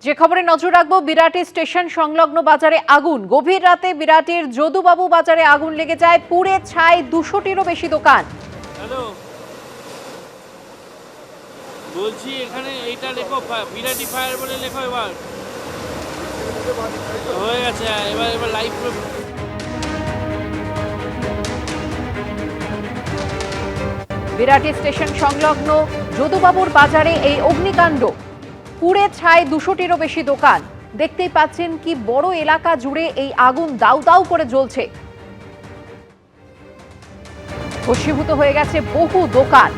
যে খবরে নজর রাখবো, বিরাটি স্টেশন সংলগ্ন বাজারে আগুন। গভীর রাতে বিরাটির যদুবাবু বাজারে আগুন লেগে যায়, পুড়ে ছাই 200টিরও বেশি দোকান। হ্যালো, বলছি এখানে এইটা লেখো, বিরাটি ফায়ার বলে লেখো। এবার হয়ে গেছে, এবার লাইভ। বিরাটি স্টেশন সংলগ্ন যদুবাবুর বাজারে এই অগ্নিকাণ্ড, পুড়ে ছাই 200টিরও বেশি দোকান। দেখতেই পাচ্ছেন কি বড় এলাকা জুড়ে এই আগুন দাউ দাউ করে জ্বলছে। ভস্মীভূত হয়ে গেছে বহু দোকান।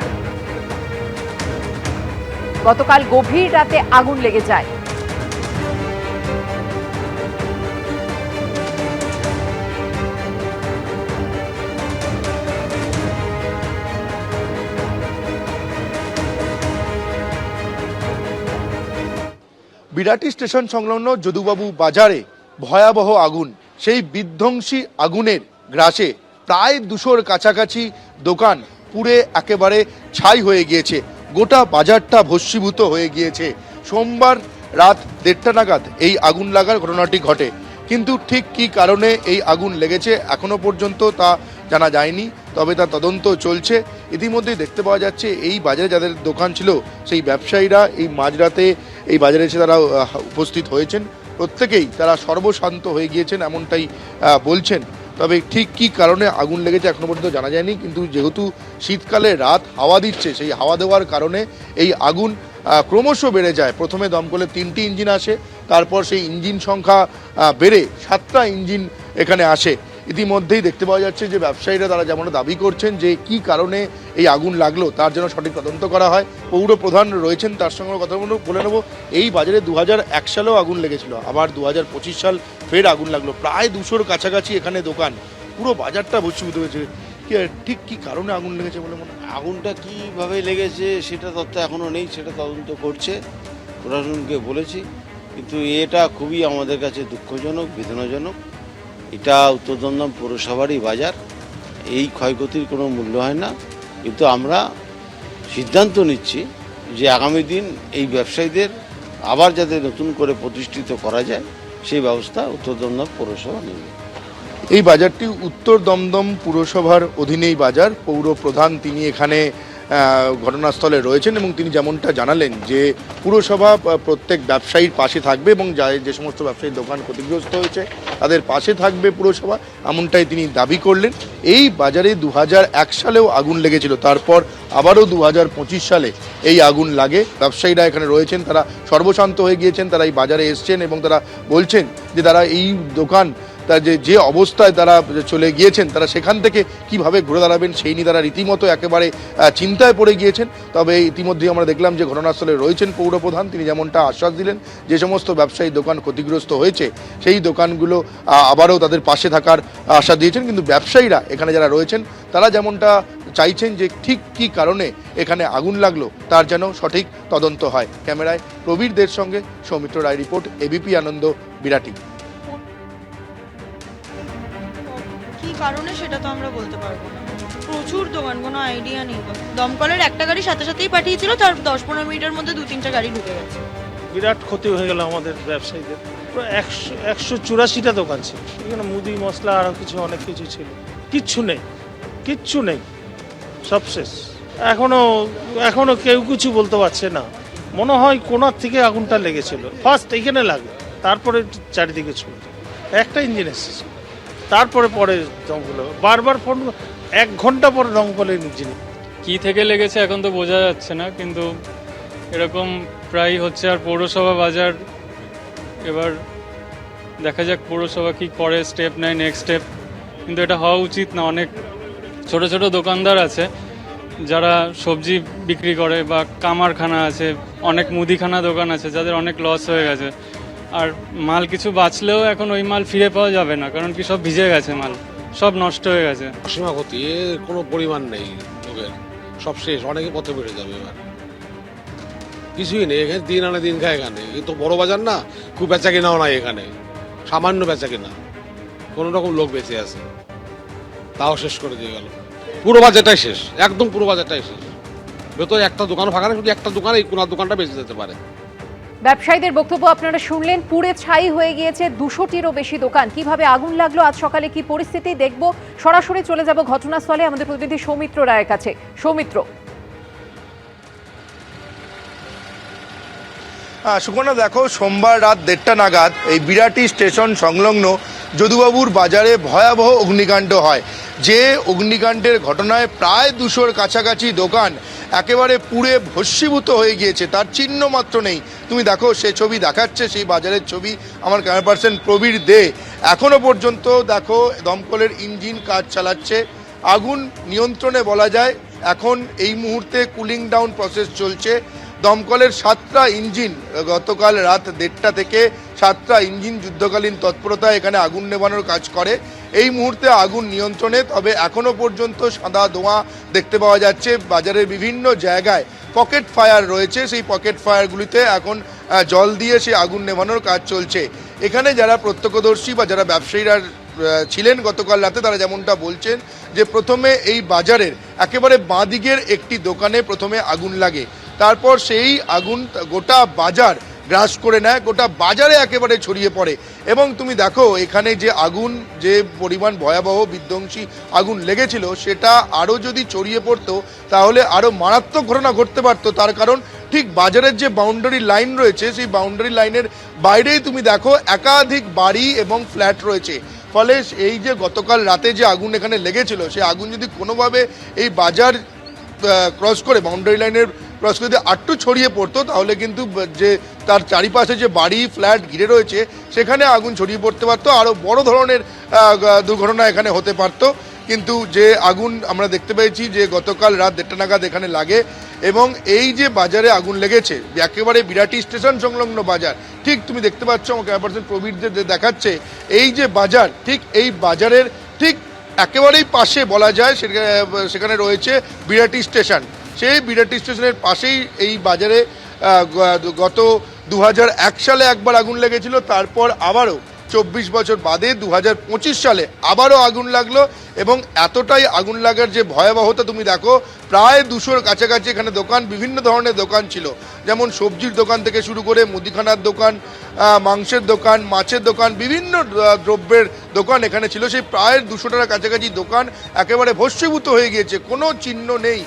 গতকাল গভীর রাতে আগুন লেগে যায়। বিরাটি স্টেশন সংলগ্ন যদুবাবু বাজারে ভয়াবহ আগুন। সেই বিধ্বংসী আগুনের গ্রাসে প্রায় 200-র কাছাকাছি দোকান পুড়ে একেবারে ছাই হয়ে গিয়েছে। গোটা বাজারটা ভস্মীভূত হয়ে গিয়েছে। সোমবার রাত 1:30 নাগাদ এই আগুন লাগার ঘটনাটি ঘটে, কিন্তু ঠিক কী কারণে এই আগুন লেগেছে এখনো পর্যন্ত তা জানা যায়নি, তবে তার তদন্ত চলছে। ইতিমধ্যেই দেখতে পাওয়া যাচ্ছে এই বাজারে যাদের দোকান ছিল সেই ব্যবসায়ীরা এই মাঝরাতে এই বাজারে এসে তারা উপস্থিত হয়েছেন। প্রত্যেকেই তারা সর্বশান্ত হয়ে গিয়েছেন এমনটাই বলছেন। তবে ঠিক কী কারণে আগুন লেগেছে এখনো পর্যন্ত জানা যায়নি, কিন্তু যেহেতু শীতকালে রাত হাওয়া দিচ্ছে, সেই হাওয়া দেওয়ার কারণে এই আগুন ক্রমশ বেড়ে যায়। প্রথমে দমকলের 3টি ইঞ্জিন আসে, তারপর সেই ইঞ্জিন সংখ্যা বেড়ে 7টা ইঞ্জিন এখানে আসে। ইতিমধ্যেই দেখতে পাওয়া যাচ্ছে যে ব্যবসায়ীরা তারা যেমন দাবি করছেন যে কি কারণে এই আগুন লাগলো তার জন্য সঠিক তদন্ত করা হয়। পৌর প্রধান রয়েছেন, তার সঙ্গে কথা বলে নেব। এই বাজারে 2001 সালেও আগুন লেগেছিল, আবার 2025 সাল ফের আগুন লাগলো। প্রায় 200-র কাছাকাছি এখানে দোকান, পুরো বাজারটা ভস্মীভূত হয়েছে। ঠিক কি কারণে আগুন লেগেছে বলে মনে হয়? আগুনটা কীভাবে লেগেছে সেটা তথ্য এখনও নেই, সেটা তদন্ত করছে, প্রশাসনকে বলেছি। কিন্তু এটা খুবই আমাদের কাছে দুঃখজনক, বেদনাজনক। এটা উত্তর দমদম পৌরসভারই বাজার, এই ক্ষয়ক্ষতির কোনো মূল্য হয় না। কিন্তু আমরা সিদ্ধান্ত নিচ্ছি যে আগামী দিন এই ব্যবসায়ীদের আবার যাতে নতুন করে প্রতিষ্ঠিত করা যায় সেই ব্যবস্থা উত্তর দমদম পৌরসভা নেবে। এই বাজারটি উত্তর দমদম পুরসভার অধীনেই বাজার। পৌর প্রধান তিনি এখানে ঘটনাস্থলে রয়েছেন এবং তিনি যেমনটা জানালেন যে পুরসভা প্রত্যেক ব্যবসায়ীর পাশে থাকবে এবং যে সমস্ত ব্যবসায়ীর দোকান ক্ষতিগ্রস্ত হয়েছে তাদের পাশে থাকবে পুরসভা, এমনটাই তিনি দাবি করলেন। এই বাজারে 2001 সালেও আগুন লেগেছিল, তারপর আবারও 2025 সালে এই আগুন লাগে। ব্যবসায়ীরা এখানে রয়েছেন, তারা সর্বশান্ত হয়ে গিয়েছেন, তারা এই বাজারে এসছেন এবং তারা বলছেন যে তারা এই দোকান তার যে অবস্থায় তারা চলে গিয়েছেন, তারা সেখান থেকে কিভাবে ঘুরে দাঁড়াবেন সেই নিয়ে তারা রীতিমতো একেবারে চিন্তায় পড়ে গিয়েছেন। তবে ইতিমধ্যেই আমরা দেখলাম যে ঘটনাস্থলে রয়েছেন পৌরপ্রধান, তিনি যেমনটা আশ্বাস দিলেন যে সমস্ত ব্যবসায়ী দোকান ক্ষতিগ্রস্ত হয়েছে সেই দোকানগুলো আবারও তাদের পাশে থাকার আশ্বাস দিয়েছেন। কিন্তু ব্যবসায়ীরা এখানে যারা রয়েছেন তারা যেমনটা চাইছেন যে ঠিক কী কারণে এখানে আগুন লাগলো তার যেন সঠিক তদন্ত হয়। ক্যামেরায় প্রবীরদের সঙ্গে সৌমিত্র রায় রিপোর্ট, এবিপি আনন্দ, বিরাটি। কি কারণে সেটা তো আমরা বলতে পারবো না, প্রচুর দোকান, কোনো আইডিয়া নেই। দমকলের একটা গাড়ি সাথে সাথেই পাঠিয়েছিল, তার 10-15 মিনিটের মধ্যে 2-3টা গাড়ি ঢুকে গেছে। বিরাট ক্ষতি হয়ে গেল আমাদের ব্যবসায়ীদের। প্রায় 184টা দোকান ছিল এখানে, মুদি মশলা আরও কিছু অনেক কিছু ছিল। কিচ্ছু নেই, সব শেষ। এখনো কেউ কিছু বলতে পারছে না। মনে হয় কোনার থেকে আগুনটা লেগেছিল, ফার্স্ট এখানে লাগে, তারপরে চারিদিকে ছিল। একটা ইঞ্জিন এসেছে, তারপরে দমকল বারবার ফোন, 1 ঘন্টা পরে দমকলের ইঞ্জিন। কি থেকে লেগেছে এখন তো বোঝা যাচ্ছে না, কিন্তু এরকম প্রায় হচ্ছে। আর পৌরসভা বাজার, এবার দেখা যাক পৌরসভা কি করে, স্টেপ নেয়, নেক্সট স্টেপ। কিন্তু এটা হওয়া উচিত না। অনেক ছোট ছোট দোকানদার আছে যারা সবজি বিক্রি করে, বা কামারখানা আছে, অনেক মুদিখানা দোকান আছে যাদের অনেক লস হয়ে গেছে। আর মাল কিছু বাঁচলেও এখন ওই মাল ফিরে পাওয়া যাবে না, কারণ কি সব ভিজে গেছে, মাল সব নষ্ট হয়ে গেছে। সীমা ক্ষতি, এর কোনো পরিমাণ নেই, লোকের সব শেষ, অনেকে পথে বেড়ে যাবে। এবার কিছুই নেই এখানে, দিন আনে দিন খায় এখানে। এই তো বড় বাজার না, খুব বেচা কেনাও নাই এখানে, সামান্য বেচা কেনা, কোনো রকম লোক বেঁচে আছে, তাও শেষ করে দিয়ে গেল। পুরো বাজারটাই শেষ, একদম পুরো বাজারটাই শেষ। ভেতরে একটা দোকান ফাঁকা নেই, শুধু একটা দোকান, এই কোনার দোকানটা বেঁচে যেতে পারে। ব্যবসায়ীদের বক্তব্য আপনারা শুনলেন। পুড়ে ছাই হয়ে গিয়েছে 200টিরও বেশি দোকান। কিভাবে আগুন লাগলো, আজ সকালে কি পরিস্থিতি দেখব, সরাসরি চলে যাব ঘটনাস্থলে আমাদের প্রতিনিধি সৌমিত্র রায়ের কাছে। সৌমিত্র। সুকন্যা, দেখো, সোমবার রাত 1:30 নাগাদ এই বিরাটি স্টেশন সংলগ্ন যদুবাবুর বাজারে ভয়াবহ অগ্নিকাণ্ড হয়। যে অগ্নিকাণ্ডের ঘটনায় প্রায় 200-র কাছাকাছি দোকান একেবারে পুড়ে ভস্মীভূত হয়ে গিয়েছে, তার চিহ্ন মাত্র নেই। তুমি দেখো, সে ছবি দেখাচ্ছে, সেই বাজারের ছবি আমার ক্যামেরা পার্সন প্রবীর দে। এখনো পর্যন্ত দেখো দমকলের ইঞ্জিন কাজ চালাচ্ছে, আগুন নিয়ন্ত্রণে বলা যায়। এখন এই মুহূর্তে কুলিং ডাউন প্রসেস চলছে। দমকলের 7টা ইঞ্জিন গতকাল রাত 1:30 থেকে 7টা ইঞ্জিন যুদ্ধকালীন তৎপরতায় এখানে আগুন নেভানোর কাজ করে। এই মুহূর্তে আগুন নিয়ন্ত্রণে, তবে এখনো পর্যন্ত সাদা ধোঁয়া দেখতে পাওয়া যাচ্ছে। বাজারের বিভিন্ন জায়গায় পকেট ফায়ার রয়েছে, সেই পকেট ফায়ারগুলিতে এখন জল দিয়ে সেই আগুন নেভানোর কাজ চলছে। এখানে যারা প্রত্যক্ষদর্শী বা যারা ব্যবসায়ীরা ছিলেন গতকাল রাতে, তারা যেমনটা বলছেন যে প্রথমে এই বাজারের একেবারে বাঁদিকের একটি দোকানে প্রথমে আগুন লাগে, তারপর সেই আগুন গোটা বাজার গ্রাস করে নেয়, গোটা বাজারে একেবারে ছড়িয়ে পড়ে। এবং তুমি দেখো এখানে যে আগুন, যে পরিমাণ ভয়াবহ বিধ্বংসী আগুন লেগেছিল, সেটা আরও যদি ছড়িয়ে পড়তো তাহলে আরও মারাত্মক ঘটনা ঘটতে পারতো। তার কারণ ঠিক বাজারের যে বাউন্ডারি লাইন রয়েছে, সেই বাউন্ডারি লাইনের বাইরেই তুমি দেখো একাধিক বাড়ি এবং ফ্ল্যাট রয়েছে। ফলে এই যে গতকাল রাতে যে আগুন এখানে লেগেছিল, সেই আগুন যদি কোনোভাবে এই বাজার ক্রস করে, বাউন্ডারি লাইনের ক্রস করে যদি আটটু ছড়িয়ে পড়তো, তাহলে কিন্তু যে তার চারিপাশে যে বাড়ি ফ্ল্যাট ঘিরে রয়েছে, সেখানে আগুন ছড়িয়ে পড়তে পারতো, আরও বড় ধরনের দুর্ঘটনা এখানে হতে পারতো। কিন্তু যে আগুন আমরা দেখতে পেয়েছি যে গতকাল রাত 1:30 নাগাদ এখানে লাগে, এবং এই যে বাজারে আগুন লেগেছে একেবারে বিরাটি স্টেশন সংলগ্ন বাজার, ঠিক তুমি দেখতে পাচ্ছ, আমাকে ক্যামেরা প্রবীরদের দেখাচ্ছে, এই যে বাজার, ঠিক এই বাজারের ঠিক একেবারেই পাশে বলা যায় সেখানে রয়েছে বিরাটি স্টেশন। সেই বিরাটি স্টেশনের পাশেই এই বাজারে গত 2001 সালে একবার আগুন লেগেছিল, তারপর আবারও 24 বছর বাদে 2025 সালে আবারও আগুন লাগলো। এবং এতটাই আগুন লাগার যে ভয়াবহতা তুমি দেখো, প্রায় 200-র কাছাকাছি এখানে দোকান, বিভিন্ন ধরনের দোকান ছিল, যেমন সবজির দোকান থেকে শুরু করে মুদিখানার দোকান, মাংসের দোকান, মাছের দোকান, বিভিন্ন দ্রব্যের দোকান এখানে ছিল। সেই প্রায় 200টার কাছাকাছি দোকান একেবারে ভস্মীভূত হয়ে গিয়েছে, কোনো চিহ্ন নেই।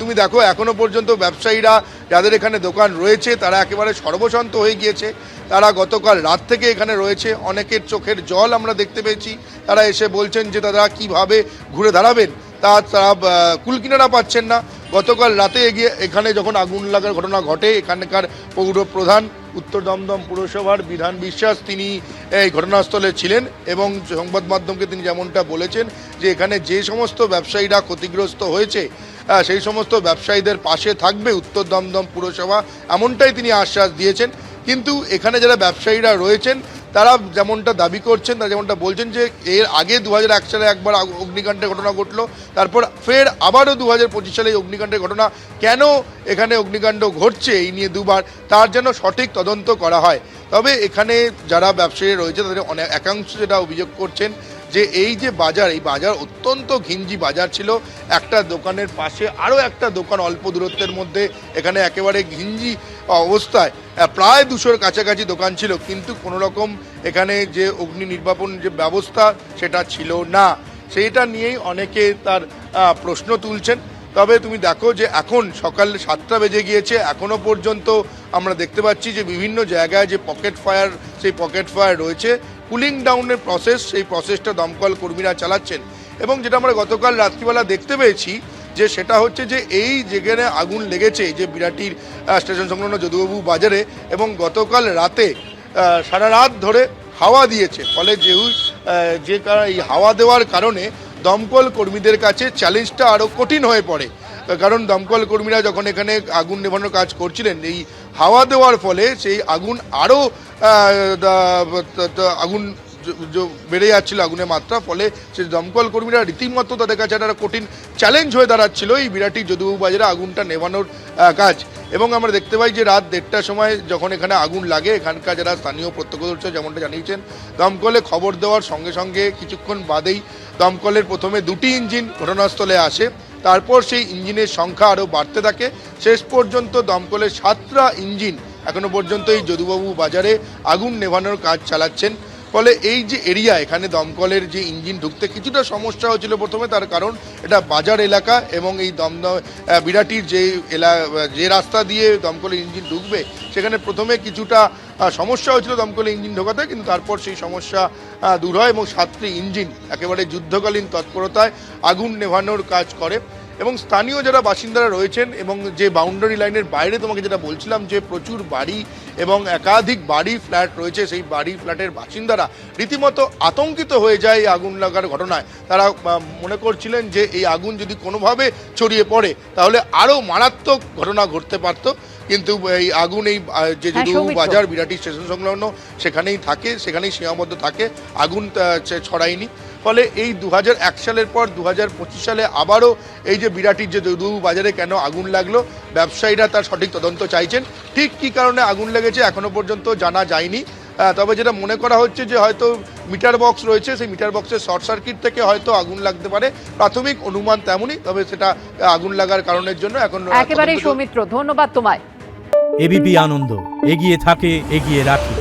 তুমি দেখো এখনো পর্যন্ত ব্যবসায়ীরা যাদের এখানে দোকান রয়েছে, তারা একেবারে সর্বশান্ত হয়ে গিয়েছে। তারা গতকাল রাত থেকে এখানে রয়েছে, অনেকের চোখের জল আমরা দেখতে পেয়েছি। তারা এসে বলছেন যে তারা কিভাবে ঘুরে দাঁড়াবেন তারা কুলকিনারা পাচ্ছেন না। গতকাল রাতে এখানে যখন আগুন লাগার ঘটনা ঘটে, এখানকার পৌর প্রধান, উত্তর দমদম পুরসভার বিধান বিশ্বাস, তিনি এই ঘটনাস্থলে ছিলেন এবং সংবাদ মাধ্যমকে তিনি যেমনটা বলেছেন যে এখানে যে সমস্ত ব্যবসায়ীরা ক্ষতিগ্রস্ত হয়েছে, সেই সমস্ত ব্যবসায়ীদের পাশে থাকবে উত্তর দমদম পুরসভা, এমনটাই তিনি আশ্বাস দিয়েছেন। কিন্তু এখানে যারা ব্যবসায়ীরা রয়েছেন, তারা যেমনটা দাবি করছেন, তারা যেমনটা বলছেন যে এর আগে 2001 সালে একবার অগ্নিকাণ্ডের ঘটনা ঘটলো, তারপর ফের আবারও 2025 সালে এই অগ্নিকাণ্ডের ঘটনা, কেন এখানে অগ্নিকাণ্ড ঘটছে এই নিয়ে দুবার, তার যেন সঠিক তদন্ত করা হয়। তবে এখানে যারা ব্যবসায়ী রয়েছে তাদের একাংশ যেটা অভিযোগ করছেন যে এই যে বাজার, এই বাজার অত্যন্ত ঘিঞ্জি বাজার ছিল, একটা দোকানের পাশে আরও একটা দোকান অল্প দূরত্বের মধ্যে, এখানে একেবারে ঘিঞ্জি অবস্থায় প্রায় 200-র কাছাকাছি দোকান ছিল, কিন্তু কোনো রকম এখানে যে অগ্নি নির্বাপন যে ব্যবস্থা সেটা ছিল না। সেইটা নিয়েই অনেকে তার প্রশ্ন তুলছেন। তবে তুমি দেখো যে এখন সকাল 7টা বেজে গিয়েছে, এখনও পর্যন্ত আমরা দেখতে পাচ্ছি যে বিভিন্ন জায়গায় যে পকেট ফায়ার, সেই পকেট ফায়ার রয়েছে। কুলিং ডাউনের প্রসেস, সেই প্রসেসটা দমকল কর্মীরা চালাচ্ছেন। এবং যেটা আমরা গতকাল রাত্রিবেলা দেখতে পেয়েছি যে সেটা হচ্ছে যে এই যেখানে আগুন লেগেছে, যে বিরাটির স্টেশন সংলগ্ন যদুবাবু বাজারে, এবং গতকাল রাতে সারা রাত ধরে হাওয়া দিয়েছে, ফলে এই হাওয়া দেওয়ার কারণে দমকল কর্মীদের কাছে চ্যালেঞ্জটা আরও কঠিন হয়ে পড়ে। কারণ দমকল কর্মীরা যখন এখানে আগুন নেভানোর কাজ করছিলেন, এই হাওয়া দেওয়ার ফলে সেই আগুন আরও আগুন বেড়ে যাচ্ছিল, আগুনের মাত্রা, ফলে সেই দমকল কর্মীরা রীতিমতো তাদের কাছে একটা কঠিন চ্যালেঞ্জ হয়ে দাঁড়াচ্ছিল এই বিরাটি যদুবাবু বাজারে আগুনটা নেভানোর কাজ। এবং আমরা দেখতে পাই যে রাত 1:30টার সময় যখন এখানে আগুন লাগে, এখানকার যারা স্থানীয় প্রত্যক্ষদর্শী যেমনটা জানিয়েছেন, দমকলে খবর দেওয়ার সঙ্গে সঙ্গে কিছুক্ষণ বাদেই দমকলের প্রথমে 2টি ইঞ্জিন ঘটনাস্থলে আসে, তারপর সেই ইঞ্জিনের সংখ্যা আরও বাড়তে থাকে। শেষ পর্যন্ত দমকলের 7টা ইঞ্জিন এখনো পর্যন্ত এই যদুবাবু বাজারে আগুন নেভানোর কাজ চালাচ্ছেন। ফলে এই যে এরিয়া, এখানে দমকলের যে ইঞ্জিন ঢুকতে কিছুটা সমস্যা হয়েছিল প্রথমে, তার কারণ এটা বাজার এলাকা এবং এই বিরাটির যে রাস্তা দিয়ে দমকলের ইঞ্জিন ঢুকবে সেখানে প্রথমে কিছুটা সমস্যা হয়েছিল দমকলের ইঞ্জিন ঢোকাতে, কিন্তু তারপর সেই সমস্যা দূর হয় এবং 7টি ইঞ্জিন একেবারে যুদ্ধকালীন তৎপরতায় আগুন নেভানোর কাজ করে। এবং স্থানীয় যারা বাসিন্দারা রয়েছেন এবং যে বাউন্ডারি লাইনের বাইরে তোমাকে যেটা বলছিলাম যে প্রচুর বাড়ি এবং একাধিক বাড়ি ফ্ল্যাট রয়েছে, সেই বাড়ি ফ্ল্যাটের বাসিন্দারা রীতিমতো আতঙ্কিত হয়ে যায় এই আগুন লাগার ঘটনায়। তারা মনে করছিলেন যে এই আগুন যদি কোনোভাবে ছড়িয়ে পড়ে তাহলে আরও মারাত্মক ঘটনা ঘটতে পারত, কিন্তু এই আগুন এই যে যদুবাবু বাজার বিরাটি স্টেশন সংলগ্ন সেখানেই থাকে, সেখানেই সীমাবদ্ধ থাকে, আগুন ছড়ায়নি। ফলে এই 2001 সালের পর 2025 সালে আবারও এই যে বিরাটির যে যদুবাবু বাজারে কেন আগুন লাগলো, ব্যবসায়ীরা তার সঠিক তদন্ত চাইছেন। ঠিক কী কারণে আগুন লেগেছে এখনো পর্যন্ত জানা যায়নি, তবে যেটা মনে করা হচ্ছে যে হয়তো মিটার বক্স রয়েছে, সেই মিটার বক্সের শর্ট সার্কিট থেকে হয়তো আগুন লাগতে পারে, প্রাথমিক অনুমান তেমনই। তবে সেটা আগুন লাগার কারণের জন্য এখন একেবারে সৌমিত্র, ধন্যবাদ তোমায়। এবিপি আনন্দ, এগিয়ে থাকে, এগিয়ে রাখে।